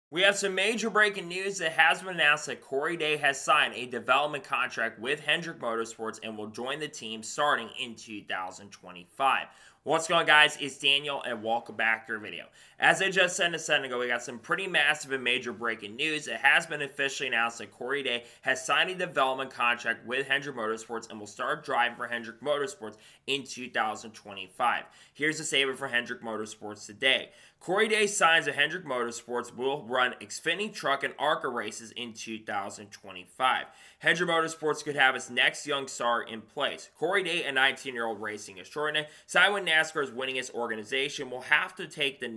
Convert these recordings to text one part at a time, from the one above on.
We have some major breaking news that has been announced that Corey Day has signed a development contract with Hendrick Motorsports and will join the team starting in 2025. What's going on, guys? It's Daniel, and welcome back to our video. As I just said a second ago, we got some pretty massive and major breaking news. It has been officially announced that Corey Day has signed a development contract with Hendrick Motorsports and will start driving for Hendrick Motorsports in 2025. Here's the statement for Hendrick Motorsports today. Corey Day signs with Hendrick Motorsports, will run Xfinity truck and ARCA races in 2025. Hendrick Motorsports could have its next young star in place. Corey Day, a 19-year-old racing extraordinaire, signed with NASCAR's winningest organization, will have to take the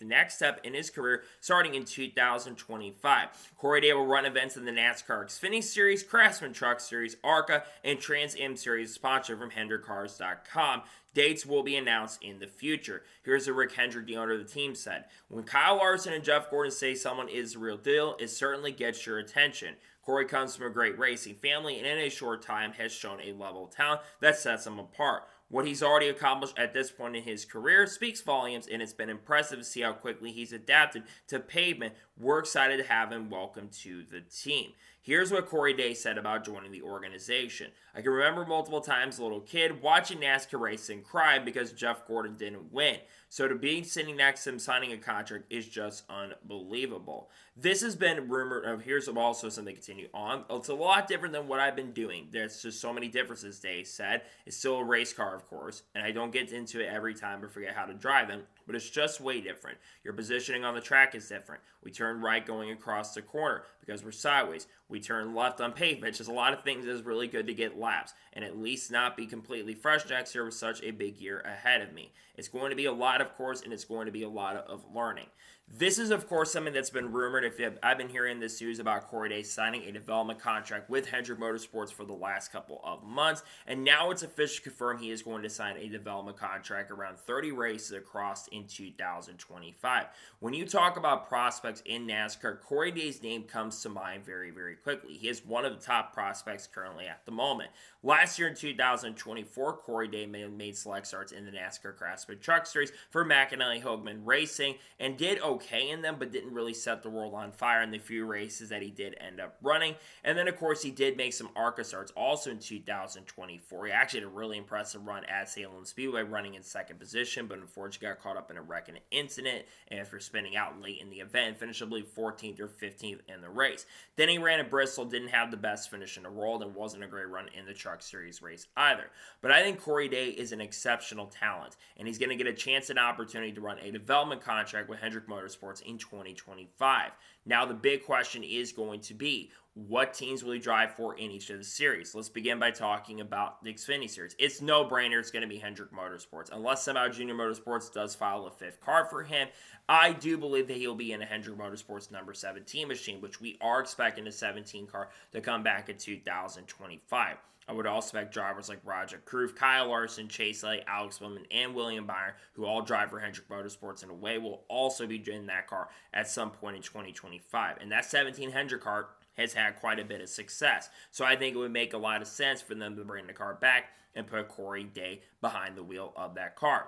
next step in his career starting in 2025. Corey Day will run events in the NASCAR Xfinity Series, Craftsman Truck Series, ARCA, and Trans Am Series, sponsored from HendrickCars.com. Dates will be announced in the future. Here's what Rick Hendrick, the owner of the team, said. When Kyle Larson and Jeff Gordon say someone is the real deal, it certainly gets your attention. Corey comes from a great racing family and in a short time has shown a level of talent that sets him apart. What he's already accomplished at this point in his career speaks volumes, and it's been impressive to see how quickly he's adapted to pavement. We're excited to have him welcome to the team. Here's what Corey Day said about joining the organization. I can remember multiple times as a little kid watching NASCAR race and crying because Jeff Gordon didn't win. So to be sitting next to him signing a contract is just unbelievable. This has been rumored of, here's also something to continue on. It's a lot different than what I've been doing. There's just so many differences, Day said. It's still a race car, of course, and I don't get into it every time or forget how to drive them, but it's just way different. Your positioning on the track is different. We turn right going across the corner because we're sideways. We turn left on pavement. Just a lot of things is really good to get laps and at least not be completely fresh next year with such a big year ahead of me. It's going to be a lot, of course, and it's going to be a lot of learning. This is, of course, something that's been rumored. I've been hearing this news about Corey Day signing a development contract with Hendrick Motorsports for the last couple of months, and now it's officially confirmed he is going to sign a development contract around 30 races across in 2025. When you talk about prospects in NASCAR, Corey Day's name comes to mind very, very quickly. He is one of the top prospects currently at the moment. Last year in 2024, Corey Day made select starts in the NASCAR Craftsman Truck Series for McAnally Hoagman Racing and did okay in them, but didn't really set the world on fire in the few races that he did end up running. And then, of course, he did make some ARCA starts also in 2024. He actually had a really impressive run at Salem Speedway, running in second position, but unfortunately got caught up in a wreck and an incident and after spinning out late in the event, finished, I believe, 14th or 15th in the race. Then he ran at Bristol, didn't have the best finish in the world, and wasn't a great run in the Truck Series race either. But I think Corey Day is an exceptional talent, and he's going to get a chance and opportunity to run a development contract with Hendrick Motorsports in 2025. Now, the big question is going to be, what teams will he drive for in each of the series? Let's begin by talking about the Xfinity Series. It's no-brainer. It's going to be Hendrick Motorsports. Unless somehow Junior Motorsports does file a fifth car for him, I do believe that he'll be in a Hendrick Motorsports number 17 machine, which we are expecting a 17 car to come back in 2025. I would also expect drivers like Roger Kroof, Kyle Larson, Chase Elliott, Alex Bowman, and William Byron, who all drive for Hendrick Motorsports in a way, will also be in that car at some point in 2025. And that 17 Hendrick car has had quite a bit of success. So I think it would make a lot of sense for them to bring the car back and put Corey Day behind the wheel of that car.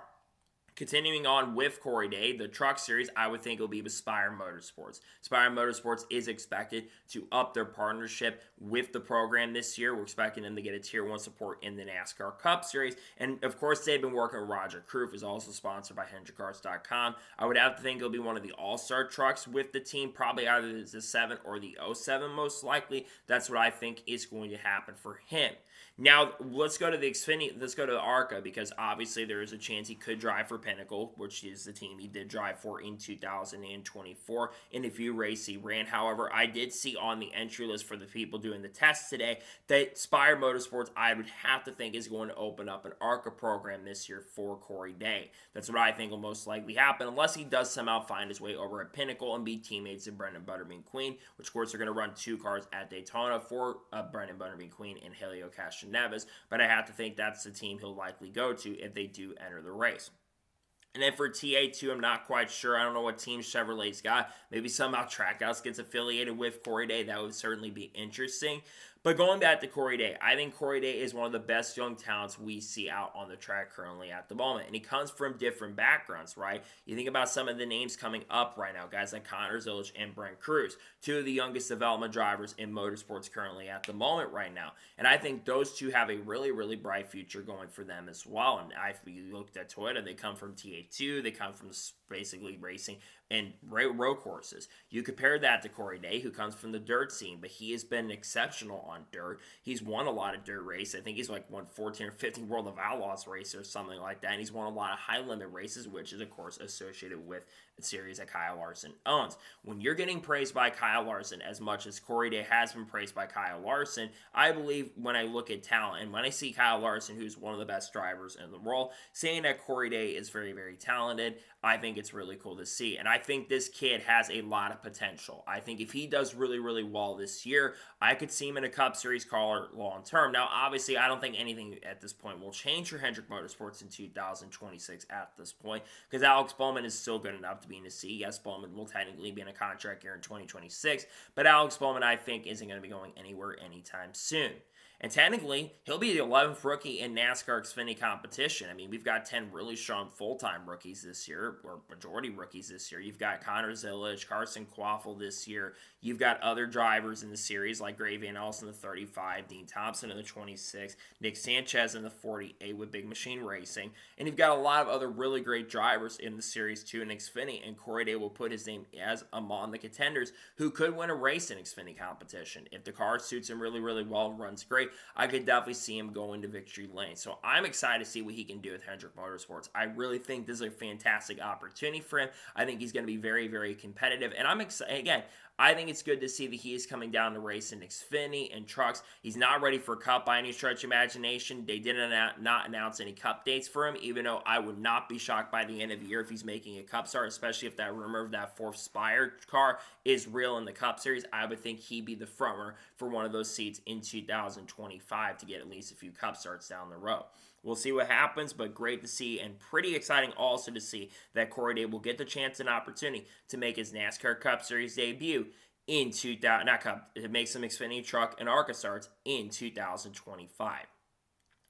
Continuing on with Corey Day, the Truck Series, I would think it will be with Spire Motorsports. Spire Motorsports is expected to up their partnership with the program this year. We're expecting them to get a Tier 1 support in the NASCAR Cup Series. And, of course, they've been working with Roger Kroof, who's also sponsored by HendrickCars.com. I would have to think it'll be one of the all-star trucks with the team, probably either the 7 or the 07 most likely. That's what I think is going to happen for him. Now, let's go to the Xfinity, let's go to the ARCA, because obviously there is a chance he could drive for Pinnacle, which is the team he did drive for in 2024 in a few races he ran. However, I did see on the entry list for the people doing the tests today that Spire Motorsports, I would have to think, is going to open up an ARCA program this year for Corey Day. That's what I think will most likely happen, unless he does somehow find his way over at Pinnacle and be teammates of Brendan Butterbean Queen, which of course are going to run two cars at Daytona for Brendan Butterbean Queen and Helio Castroneves, but I have to think that's the team he'll likely go to if they do enter the race. And then for TA2, I'm not quite sure. I don't know what team Chevrolet's got. Maybe somehow Trackhouse gets affiliated with Corey Day. That would certainly be interesting. But going back to Corey Day, I think Corey Day is one of the best young talents we see out on the track currently at the moment. And he comes from different backgrounds, right? You think about some of the names coming up right now, guys like Connor Zilisch and Brent Cruz, two of the youngest development drivers in motorsports currently at the moment right now. And I think those two have a really, really bright future going for them as well. And if you looked at Toyota, they come from TA2, they come from basically racing and road courses. You compare that to Corey Day, who comes from the dirt scene, but he has been exceptional on dirt. He's won a lot of dirt races. I think he's like won 14 or 15 World of Outlaws races or something like that. And he's won a lot of high limit races, which is, of course, associated with a series that Kyle Larson owns. When you're getting praised by Kyle Larson as much as Corey Day has been praised by Kyle Larson, I believe when I look at talent and when I see Kyle Larson, who's one of the best drivers in the world, saying that Corey Day is very, very talented, I think it's really cool to see. And I think this kid has a lot of potential. I think if he does really, really well this year, I could see him in a Cup Series car long term. Now, obviously, I don't think anything at this point will change for Hendrick Motorsports in 2026 at this point, because Alex Bowman is still good enough to be in the C. Yes, Bowman will technically be in a contract year in 2026, but Alex Bowman, I think, isn't going to be going anywhere anytime soon. And technically, he'll be the 11th rookie in NASCAR Xfinity competition. I mean, we've got 10 really strong full-time rookies this year, or majority rookies this year. You've got Connor Zilisch, Carson Quaffle this year. You've got other drivers in the series like Gray Van Elson in the 35, Dean Thompson in the 26, Nick Sanchez in the 48 with Big Machine Racing. And you've got a lot of other really great drivers in the series too in Xfinity. And Corey Day will put his name as among the contenders who could win a race in Xfinity competition. If the car suits him really, really well and runs great, I could definitely see him go into victory lane. So I'm excited to see what he can do with Hendrick Motorsports. I really think this is a fantastic opportunity for him. I think he's going to be very, very competitive. And I'm excited. Again, I think it's good to see that he is coming down to race in Xfinity and trucks. He's not ready for Cup by any stretch of imagination. They did not announce any Cup dates for him, even though I would not be shocked by the end of the year if he's making a Cup start, especially if that rumor of that fourth Spire car is real in the Cup Series. I would think he'd be the front runner for one of those seats in 2025 to get at least a few Cup starts down the road. We'll see what happens, but great to see and pretty exciting also to see that Corey Day will get the chance and opportunity to make his NASCAR Cup Series debut in 2000, not Cup, it makes some Xfinity truck and ARCA starts in 2025.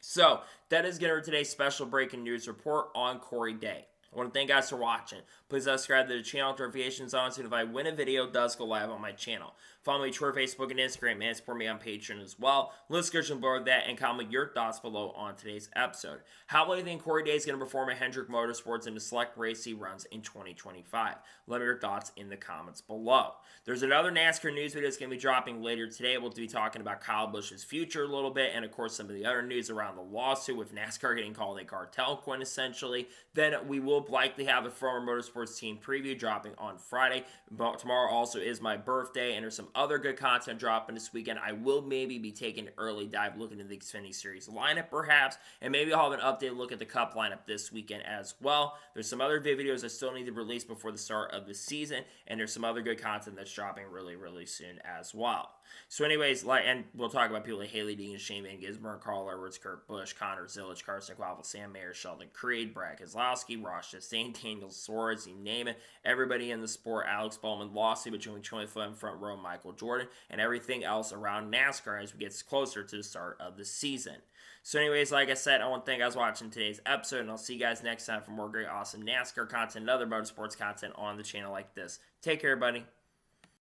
So, that is going to be today's special breaking news report on Corey Day. I want to thank you guys for watching. Please subscribe to the channel, notifications on, so if I win a video, it does go live on my channel. Follow me on Twitter, Facebook, and Instagram, and support me on Patreon as well. Let's go below that and comment your thoughts below on today's episode. How do you think Corey Day is going to perform at Hendrick Motorsports in the select race he runs in 2025? Let me know your thoughts in the comments below. There's another NASCAR news video that's going to be dropping later today. We'll be talking about Kyle Busch's future a little bit, and of course some of the other news around the lawsuit with NASCAR getting called a cartel quintessentially. Then we will likely have a former motorsports team preview dropping on Friday. But tomorrow also is my birthday, and there's some other good content dropping this weekend. I will maybe be taking an early dive looking at the Xfinity Series lineup perhaps, and maybe I'll have an updated look at the Cup lineup this weekend as well. There's some other videos I still need to release before the start of the season, and there's some other good content that's dropping really, really soon as well. So anyways, and we'll talk about people like Haley Dean, Shane Van Gisbergen, Carl Edwards, Kurt Busch, Connor Zilisch, Carson Quaffle, Sam Mayer, Sheldon Creed, Brad Keselowski, Ross Chastain, Daniel Suarez, you name it. Everybody in the sport, Alex Bowman, lawsuit between 24 in front row, Michael Jordan, and everything else around NASCAR as we get closer to the start of the season. So anyways, like I said, I want to thank you guys for watching today's episode, and I'll see you guys next time for more great, awesome NASCAR content and other motorsports content on the channel like this. Take care, everybody.